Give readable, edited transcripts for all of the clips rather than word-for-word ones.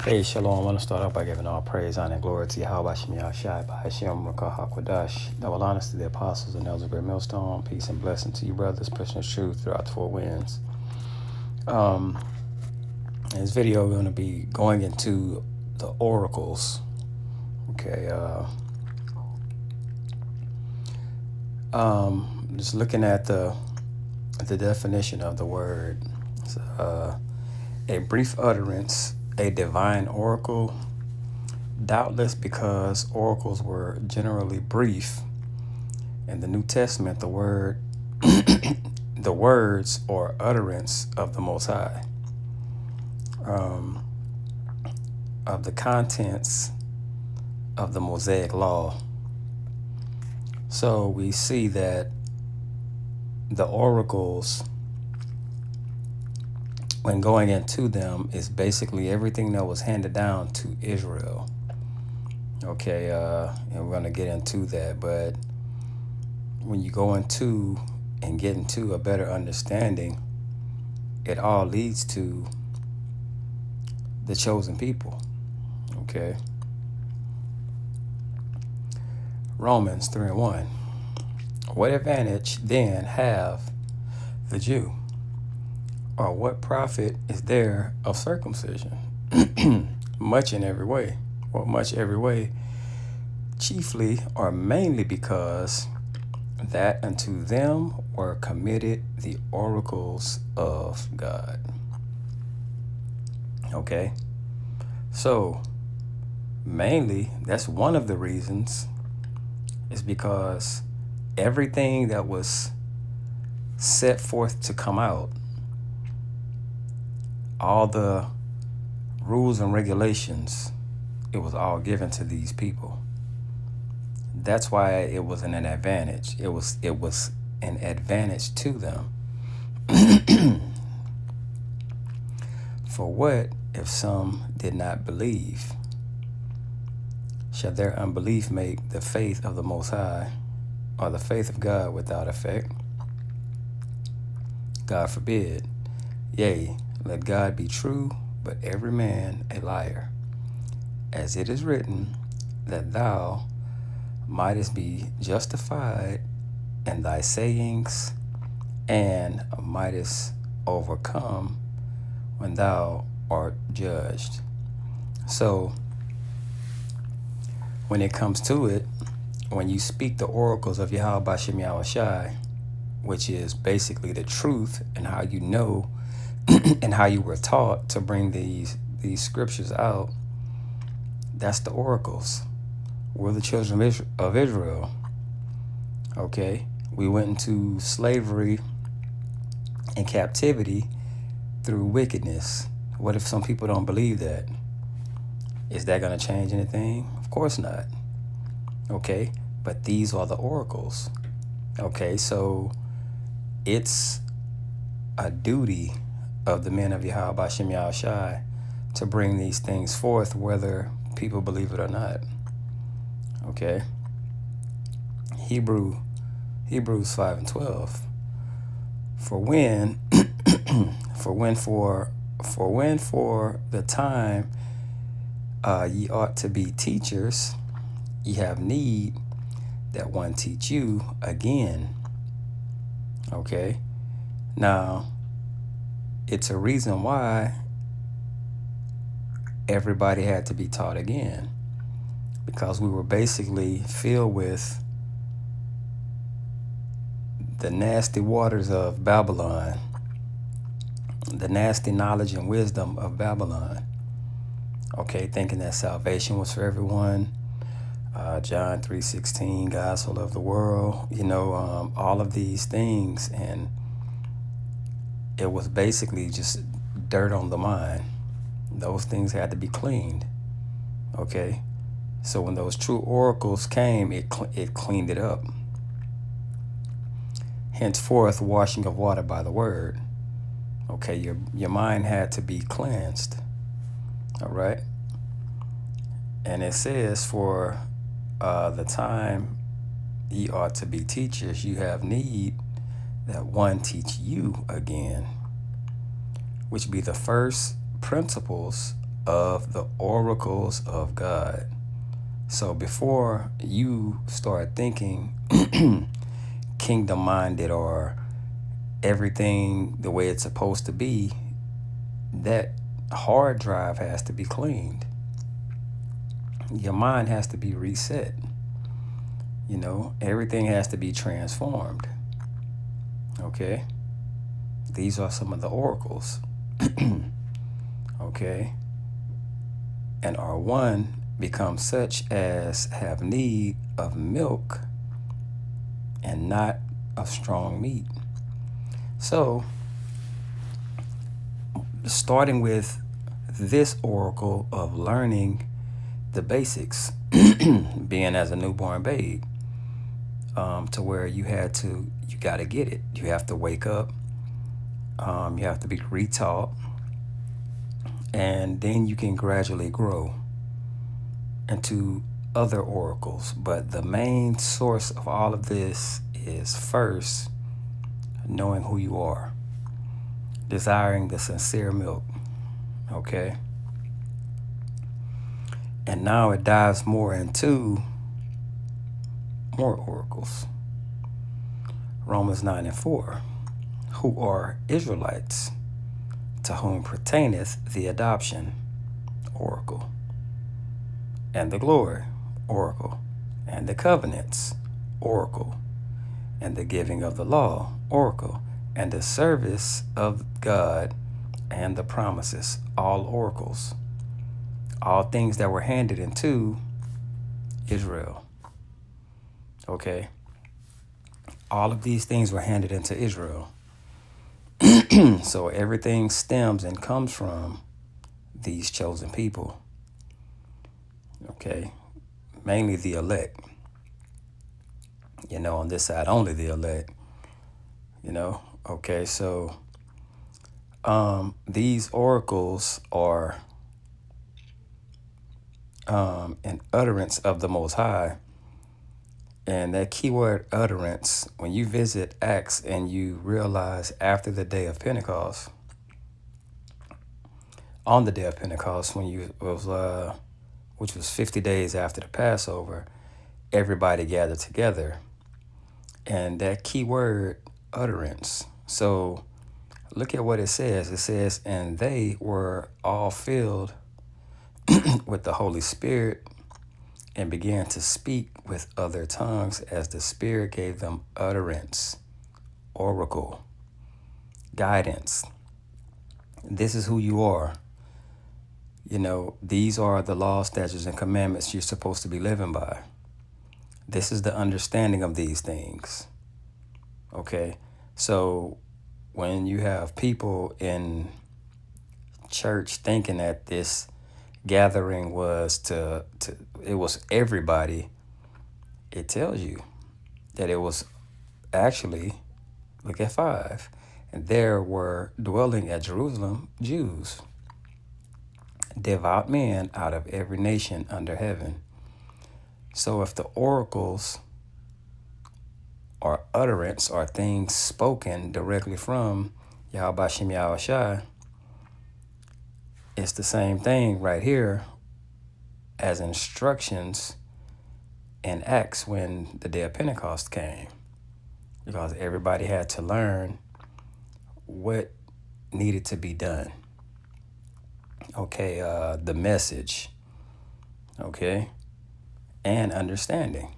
Hey, Shalom. I want to start off by giving all praise, honor, and glory to Yahweh Shem Yahshai, Bahashem Rakah HaKodash. Double honors to the apostles and elders of Great Millstone. Peace and blessing to you, brothers, preaching the truth throughout the four winds. In this video, we're going to be going into the oracles. Okay. Just looking at the definition of the word. A brief utterance, a divine oracle. Doubtless because oracles were generally brief. In the New Testament, the words or utterance of the Most High, of the contents of the Mosaic Law. So we see that the oracles, when going into them, is basically everything that was handed down to Israel. Okay, and we're going to get into that, but when you go into and get into a better understanding, it all leads to the chosen people. Okay. Romans 3:1. What advantage then have the Jew? Or what profit is there of circumcision? Much in every way. Well, much every way, chiefly or mainly because that unto them were committed the oracles of God. Okay, so mainly that's one of the reasons, is because everything that was set forth to come out, all the rules and regulations, it was all given to these people. That's why it was an advantage. It was an advantage to them. For what if some did not believe? Shall their unbelief make the faith of the Most High, or the faith of God, without effect? God forbid. Yea, let God be true, but every man a liar. As it is written, that thou mightest be justified in thy sayings, and mightest overcome when thou art judged. So when it comes to it, when you speak the oracles of Yahweh Bashem Yahushai, which is basically the truth and how you know and how you were taught to bring these scriptures out, that's the oracles. We're the children of Israel. Okay, we went into slavery and captivity through wickedness. What if some people don't believe that? Is that going to change anything? Of course not. Okay, but these are the oracles. Okay, so it's a duty of the men of Yahweh Bashem Yahushai to bring these things forth, whether people believe it or not. Okay. Hebrews 5:12. For when for the time ye ought to be teachers, ye have need that one teach you again. Okay. Now, it's a reason why everybody had to be taught again, because we were basically filled with the nasty waters of Babylon, the nasty knowledge and wisdom of Babylon. Okay, thinking that salvation was for everyone. John 3:16, God so loved the world, all of these things, and it was basically just dirt on the mind. Those things had to be cleaned. Okay, so when those true oracles came, it cleaned it up. Henceforth, washing of water by the word. Okay, your mind had to be cleansed. All right, and it says, for the time ye ought to be teachers, you have need that one teach you again, which be the first principles of the oracles of God. So before you start thinking kingdom minded or everything the way it's supposed to be, that hard drive has to be cleaned. Your mind has to be reset. Everything has to be transformed. Okay? These are some of the oracles. Okay? And R1 becomes such as have need of milk and not of strong meat. So, starting with this oracle of learning the basics, being as a newborn babe, to where you got to get it. You have to wake up. You have to be retaught. And then you can gradually grow into other oracles. But the main source of all of this is first knowing who you are, desiring the sincere milk. Okay? And now it dives more into more oracles. Romans 9:4, who are Israelites, to whom pertaineth the adoption, oracle, and the glory, oracle, and the covenants, oracle, and the giving of the law, oracle, and the service of God, and the promises, all oracles, all things that were handed into Israel. Okay? All of these things were handed into Israel. So everything stems and comes from these chosen people. Okay? Mainly the elect. On this side, only the elect. Okay, so these oracles are an utterance of the Most High. And that keyword utterance, when you visit Acts and you realize after the day of Pentecost, on the day of Pentecost, which was 50 days after the Passover, everybody gathered together. And that keyword utterance. So look at what it says. It says, and they were all filled with the Holy Spirit and began to speak with other tongues as the Spirit gave them utterance, oracle, guidance. This is who you are. These are the laws, statutes, and commandments you're supposed to be living by. This is the understanding of these things. Okay? So when you have people in church thinking that this gathering was it was everybody, it tells you that it was actually, look at 5, and there were dwelling at Jerusalem Jews, devout men out of every nation under heaven. So if the oracles or utterance are things spoken directly from Yahweh Shem Yahushai, it's the same thing right here as instructions in Acts when the day of Pentecost came, because everybody had to learn what needed to be done. Okay, the message, okay, and understanding.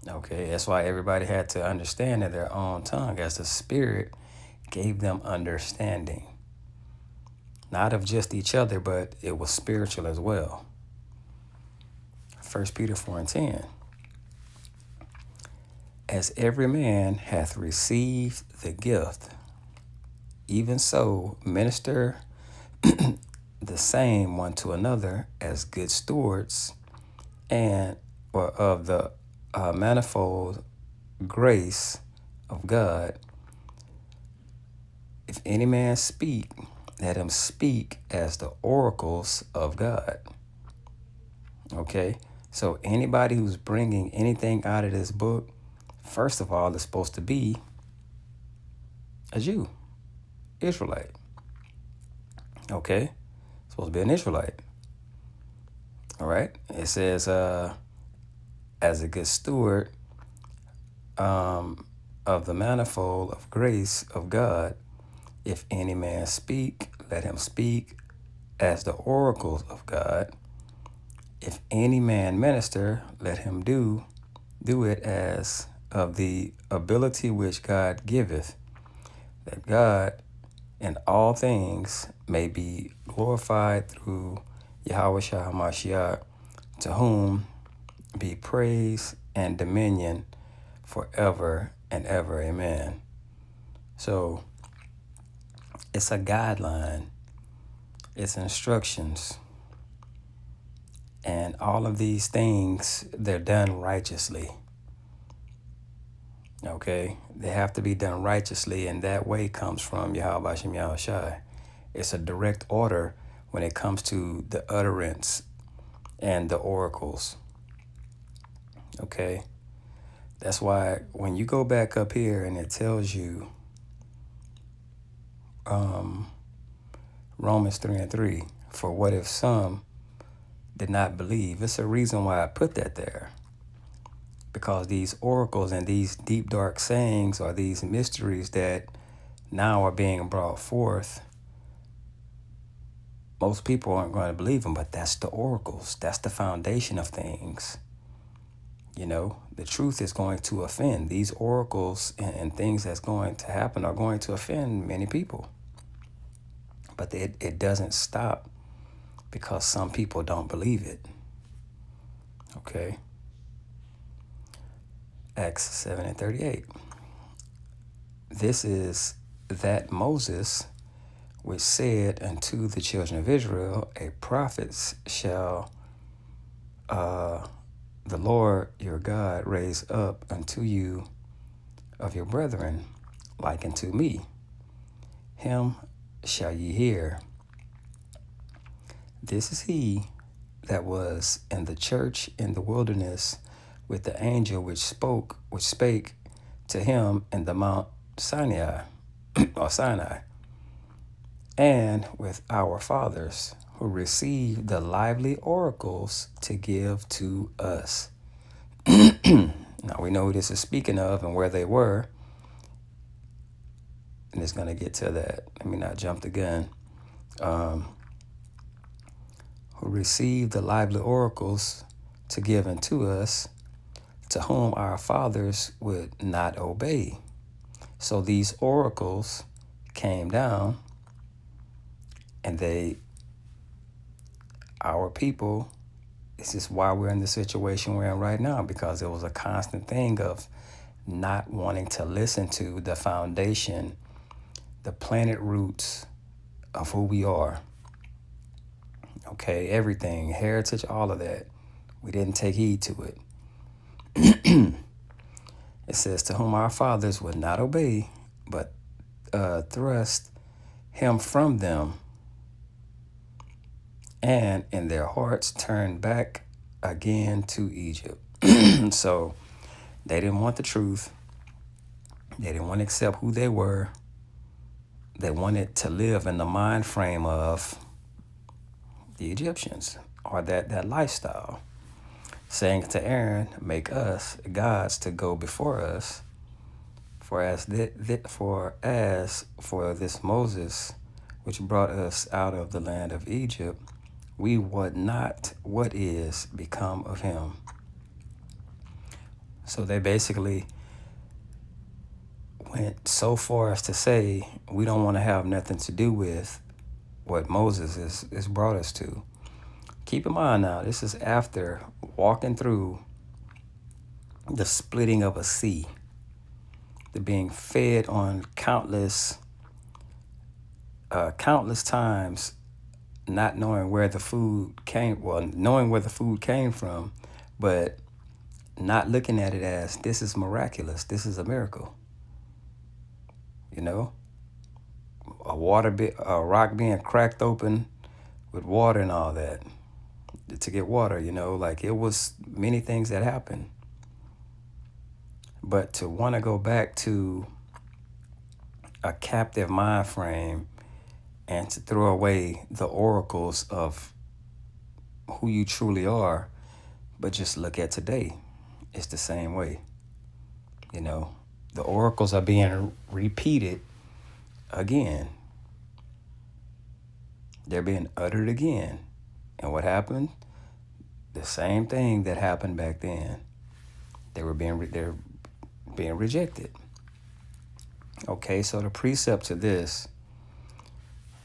Okay, that's why everybody had to understand in their own tongue as the Spirit gave them understanding. Not of just each other, but it was spiritual as well. 1 Peter 4:10. As every man hath received the gift, even so minister the same one to another as good stewards and or of the manifold grace of God. If any man speak, let him speak as the oracles of God. Okay, so anybody who's bringing anything out of this book, first of all, is supposed to be a Jew, Israelite. Okay, Supposed to be an Israelite. All right. It says, as a good steward of the manifold of grace of God, if any man speak, let him speak as the oracles of God. If any man minister, let him do it as of the ability which God giveth, that God in all things may be glorified through Yahweh Shah HaMashiach, to whom be praise and dominion forever and ever. Amen. So it's a guideline, it's instructions, and all of these things, they're done righteously. Okay, they have to be done righteously, and that way comes from Yahweh Bashem Yahushai. It's a direct order when it comes to the utterance and the oracles. Okay, that's why when you go back up here and it tells you Romans 3:3, for what if some did not believe? It's a reason why I put that there. Because these oracles and these deep, dark sayings are these mysteries that now are being brought forth. Most people aren't going to believe them, but that's the oracles. That's the foundation of things. You know, the truth is going to offend. These oracles and things that's going to happen are going to offend many people. But it doesn't stop because some people don't believe it. Okay. Acts 7:38. This is that Moses which said unto the children of Israel, a prophet shall the Lord your God raise up unto you of your brethren, like unto me. Him shall ye hear. This is he that was in the church in the wilderness with the angel which spake to him in the Mount Sinai, or Sinai, and with our fathers, who received the lively oracles to give to us. Now we know who this is speaking of and where they were, and it's going to get to that. Let me not jump the gun. Who received the lively oracles to give unto us, to whom our fathers would not obey. So these oracles came down, and our people, this is why we're in the situation we're in right now, because it was a constant thing of not wanting to listen to the foundation, the planet roots of who we are. Okay, everything, heritage, all of that. We didn't take heed to it. It says, to whom our fathers would not obey, but thrust him from them, and in their hearts turned back again to Egypt. So they didn't want the truth. They didn't want to accept who they were. They wanted to live in the mind frame of the Egyptians, or that lifestyle, saying to Aaron, make us gods to go before us. For this Moses, which brought us out of the land of Egypt, we would not what is become of him. So they basically went so far as to say, we don't want to have nothing to do with what Moses is brought us to. Keep in mind now, this is after walking through the splitting of a sea, the being fed on countless times, not knowing where the food came, knowing where the food came from, but not looking at it as, this is miraculous, this is a miracle. You know, a rock being cracked open with water and all that to get water, you know, like it was many things that happened. But to want to go back to a captive mind frame and to throw away the oracles of who you truly are, but just look at today. It's the same way. You know, the oracles are being repeated again. They're being uttered again. And what happened? The same thing that happened back then. They're being rejected. Okay, so the precept to this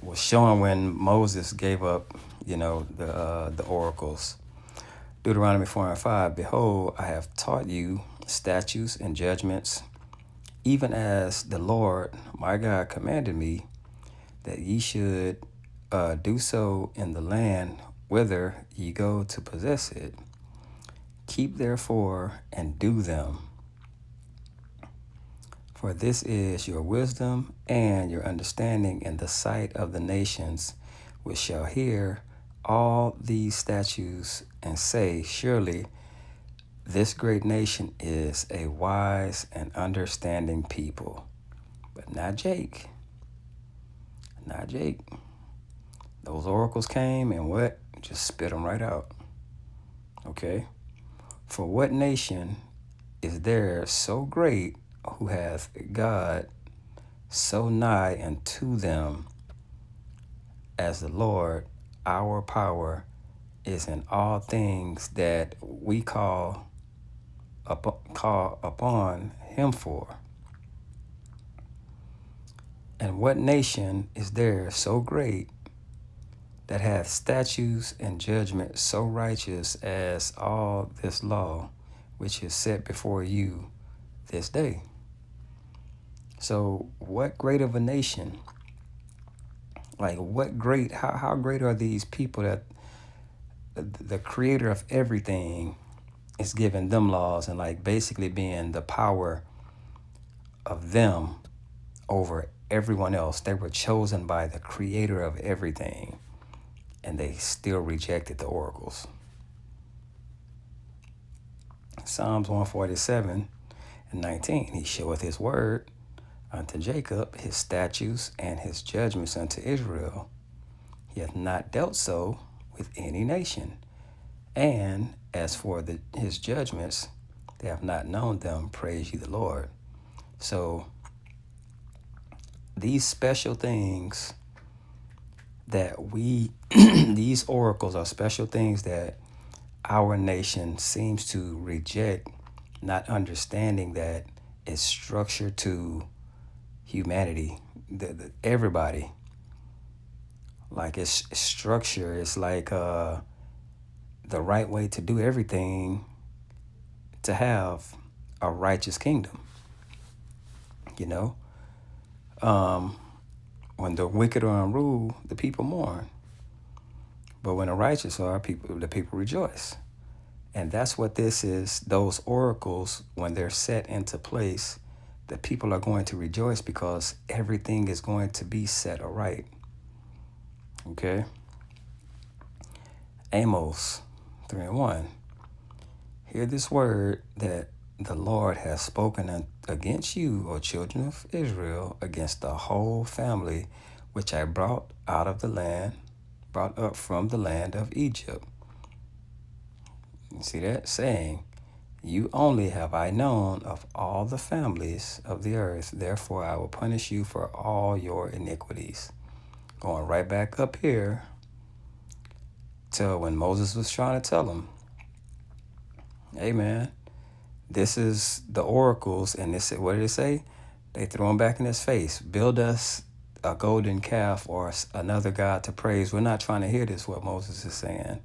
was showing when Moses gave up, the oracles. Deuteronomy 4:5, behold, I have taught you statutes and judgments, even as the Lord my God commanded me, that ye should do so in the land whither ye go to possess it. Keep therefore and do them. For this is your wisdom and your understanding in the sight of the nations, which shall hear all these statutes and say, surely this great nation is a wise and understanding people. But not Jake. Not Jake. Those oracles came and what? Just spit them right out. Okay? For what nation is there so great who hath God so nigh unto them as the Lord our power is in all things that we call upon him for? And what nation is there so great that hath statutes and judgment so righteous as all this law which is set before you this day? So what great of a nation, like what great, how great are these people that the creator of everything is giving them laws and like basically being the power of them over everyone else? They were chosen by the creator of everything, and they still rejected the oracles. Psalms 147:19, he showeth his word unto Jacob, his statutes and his judgments unto Israel. He hath not dealt so with any nation. And as for his judgments, they have not known them. Praise ye the Lord. So these special things that these oracles are special things that our nation seems to reject, not understanding that it's structured to humanity, everybody. Like it's structure. It's like the right way to do everything to have a righteous kingdom. When the wicked are in rule, the people mourn. But when the righteous are, the people rejoice. And that's what this is. Those oracles, when they're set into place, the people are going to rejoice because everything is going to be set aright. Okay? Amos 3:1. Hear this word that the Lord has spoken against you, O children of Israel, against the whole family which I brought up from the land of Egypt. You see that? Saying, you only have I known of all the families of the earth, therefore I will punish you for all your iniquities. Going right back up here to when Moses was trying to tell him, hey man, this is the oracles, and what did it say? They threw him back in his face. Build us a golden calf or another god to praise. We're not trying to hear this, what Moses is saying.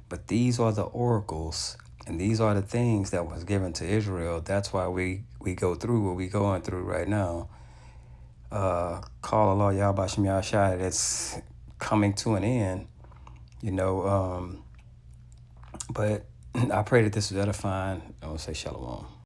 But these are the oracles, and these are the things that was given to Israel. That's why we go through what we're going through right now. Call Allah Yahweh Bashem Yahshai, that's coming to an end. But I pray that this was edifying. I want to say shalom.